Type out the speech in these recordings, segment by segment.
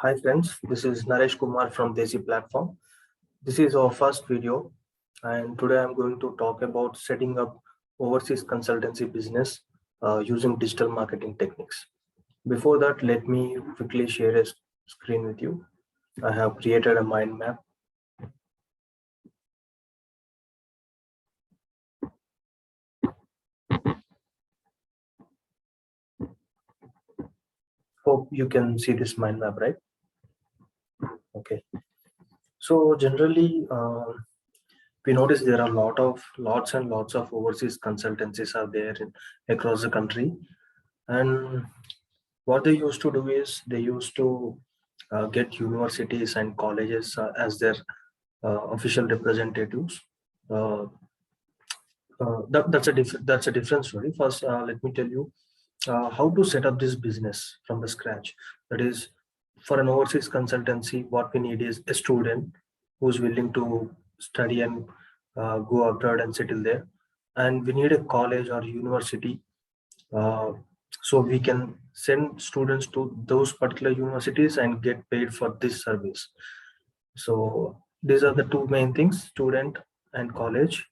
Hi friends, this is Naresh Kumar from Desi Platform. This is our first video and today I'm going to talk about setting up overseas consultancy business using digital marketing techniques. Before that, let me quickly share a screen with you. I have created a mind map. Hope you can see this mind map, right? Okay. So generally, we notice there are lots and lots of overseas consultancies are there across the country, and what they used to do is they used to get universities and colleges as their official representatives. Uh, that's a different story. First, let me tell you how to set up this business from the scratch. That is, for an overseas consultancy, what we need is a student who's willing to study and go abroad and settle there, and we need a college or university uh, so we can send students to those particular universities and get paid for this service. So these are the two main things, student and college.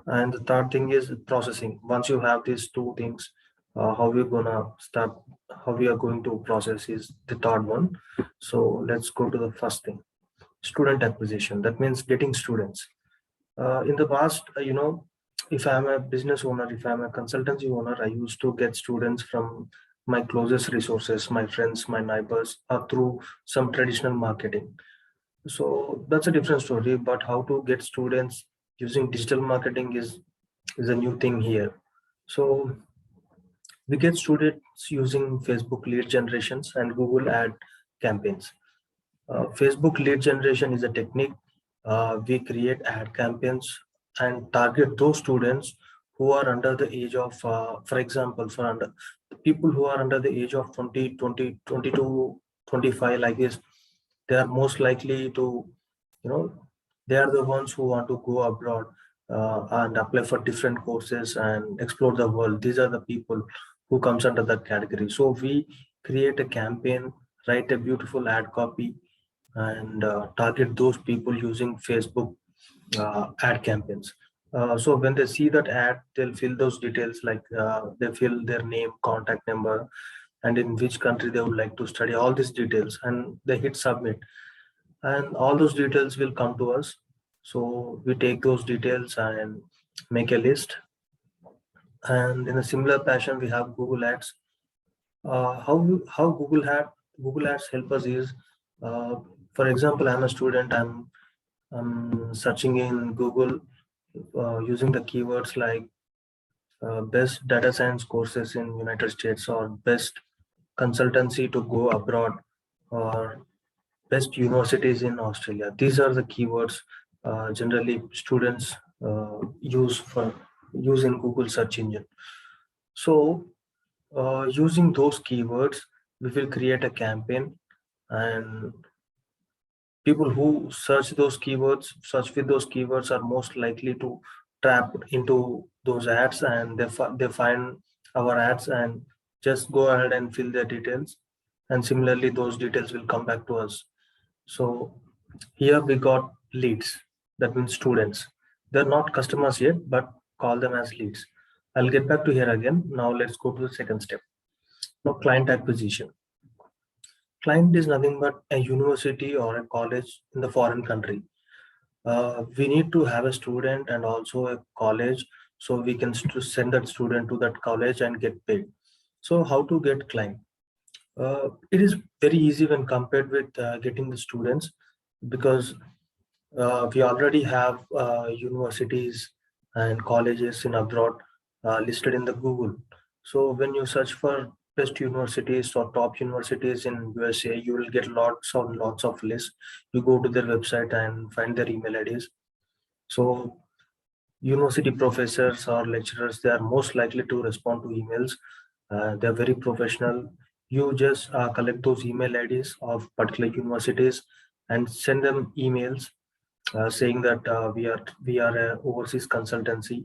And the third thing is processing. Once you have these two things, how we're gonna start, how we are going to process is the third one. So let's go to the first thing, student acquisition. That means getting students. In the past, if I'm a business owner, if I'm a consultancy owner, I used to get students from my closest resources, my friends, my neighbors, through some traditional marketing. So that's a different story. But how to get students using digital marketing is a new thing here. So we get students using Facebook lead generations and Google ad campaigns. Facebook lead generation is a technique. We create ad campaigns and target those students who are under the age of, for example, for under people who are under the age of 20, 20, 22, 25, like this, they are most likely to, you know, they are the ones who want to go abroad and apply for different courses and explore the world. These are the people who comes under that category. So we create a campaign, write a beautiful ad copy, and target those people using Facebook ad campaigns. So when they see that ad, they'll fill those details like they fill their name, contact number, and in which country they would like to study, all these details, and they hit submit. And all those details will come to us. So we take those details and make a list. And in a similar fashion, we have Google Ads. How Google Ads help us is, uh, for example, I'm a student. I'm searching in Google using the keywords like best data science courses in United States, or best consultancy to go abroad, or best universities in Australia. These are the keywords generally students use in Google search engine. So using those keywords, we will create a campaign, and people who search with those keywords are most likely to tap into those ads, and they find our ads and just go ahead and fill their details. And similarly, those details will come back to us. So here we got leads, that means students. They're not customers yet, but call them as leads. I'll get back to here again. Now let's go to the second step. Now, client acquisition. Client is nothing but a university or a college in the foreign country. We need to have a student and also a college, so we can send that student to that college and get paid. So how to get client? It is very easy when compared with getting the students, because we already have universities and colleges in abroad listed in the Google. So when you search for best universities or top universities in USA, you will get lots of lists. You go to their website and find their email IDs. So university professors or lecturers, they are most likely to respond to emails. They're very professional. You just collect those email IDs of particular universities and send them emails saying that we are a overseas consultancy.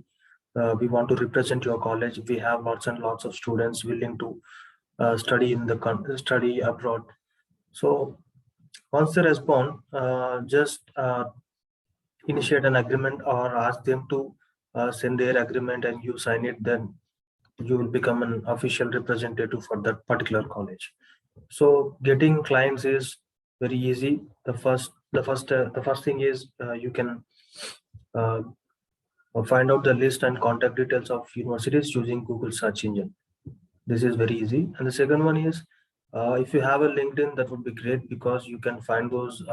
We want to represent your college. We have lots and lots of students willing to study abroad. So once they respond, just initiate an agreement or ask them to send their agreement and you sign it, then you will become an official representative for that particular college. So getting clients is very easy. The first thing is you can uh, find out the list and contact details of universities using Google search engine. This is very easy. And the second one is, if you have a LinkedIn, that would be great because you can find those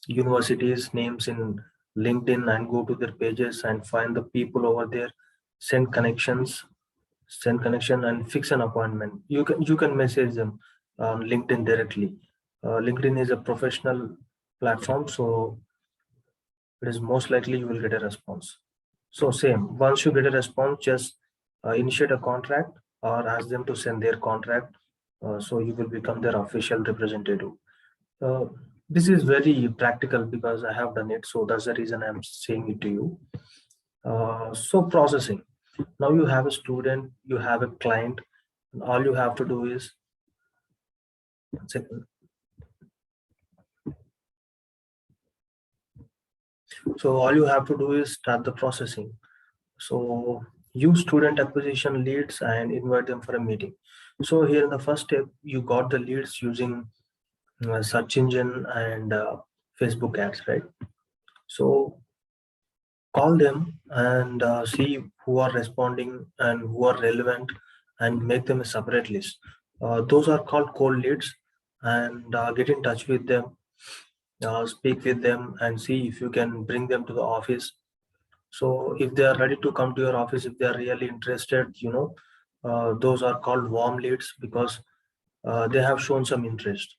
universities names in LinkedIn and go to their pages and find the people over there, send connections, send connection and fix an appointment. You can message them on LinkedIn directly. LinkedIn is a professional platform, so it is most likely you will get a response. So same, once you get a response, just initiate a contract or ask them to send their contract. So you will become their official representative. Uh, this is very practical because I have done it. So that's the reason I'm saying it to you. So processing. Now you have a student, you have a client, and all you have to do is, one second. So all you have to do is start the processing. So use student acquisition leads and invite them for a meeting. So here in the first step, you got the leads using search engine and Facebook ads, right? So call them and see who are responding and who are relevant and make them a separate list. Those are called cold leads, and get in touch with them, speak with them and see if you can bring them to the office. So if they are ready to come to your office, if they are really interested, those are called warm leads because they have shown some interest.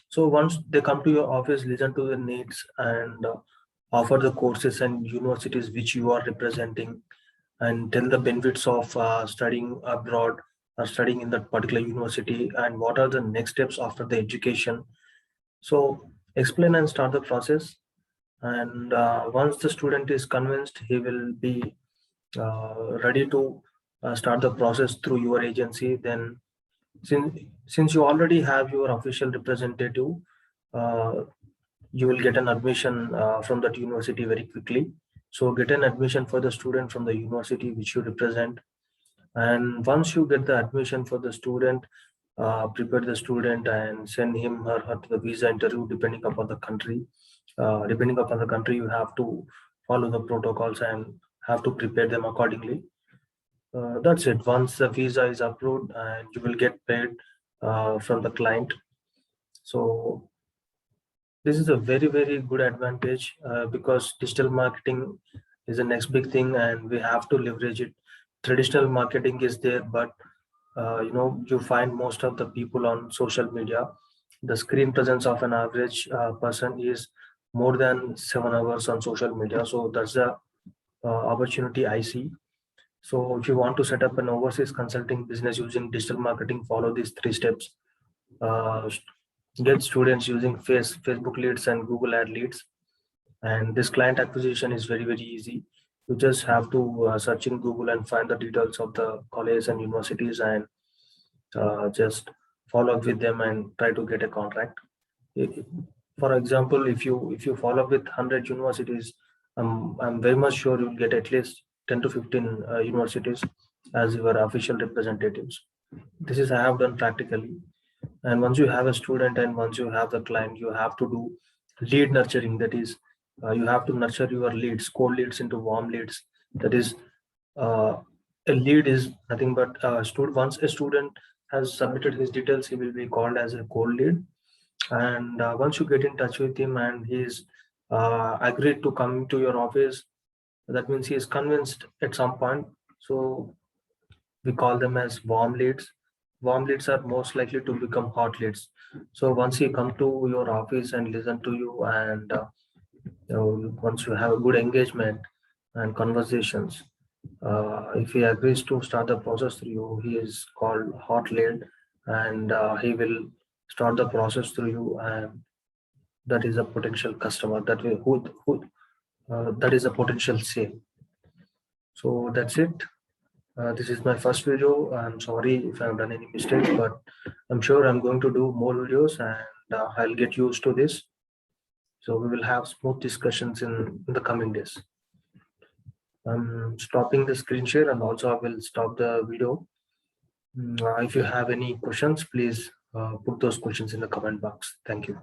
So once they come to your office, listen to the needs and offer the courses and universities which you are representing, and tell the benefits of studying abroad or studying in that particular university and what are the next steps after the education. So explain and start the process. And once the student is convinced, he will be ready to start the process through your agency. Then since you already have your official representative, uh, you will get an admission from that university very quickly. So get an admission for the student from the university which you represent. And once you get the admission for the student, prepare the student and send him or her to the visa interview depending upon the country. Depending upon the country, you have to follow the protocols and have to prepare them accordingly. That's it. Once the visa is approved, and you will get paid from the client. So this is a very, very good advantage because digital marketing is the next big thing and we have to leverage it. Traditional marketing is there, but you find most of the people on social media, the screen presence of an average person is more than 7 hours on social media. So that's the opportunity I see. So if you want to set up an overseas consulting business using digital marketing, follow these 3 steps. uh, get students using Facebook leads and Google ad leads. And this client acquisition is very, very easy. You just have to search in Google and find the details of the colleges and universities and just follow up with them and try to get a contract. For example, if you follow up with 100 universities, I'm very much sure you'll get at least 10 to 15 universities as your official representatives. This is I have done practically. And once you have a student and once you have the client, you have to do lead nurturing. That is, you have to nurture your leads, cold leads into warm leads. That is, uh, a lead is nothing but once a student has submitted his details, he will be called as a cold lead. And once you get in touch with him and he's agreed to come to your office, that means he is convinced at some point. So we call them as warm leads. Warm leads are most likely to become hot leads. So once he come to your office and listen to you, and once you have a good engagement and conversations, if he agrees to start the process through you, he is called hot lead, and he will start the process through you, and that is a potential customer that will who that is a potential sale. So that's it. This is my first video. I'm sorry if I've done any mistakes, but I'm sure I'm going to do more videos and I'll get used to this. So we will have smooth discussions in the coming days. I'm stopping the screen share and also I will stop the video. If you have any questions, please put those questions in the comment box. Thank you.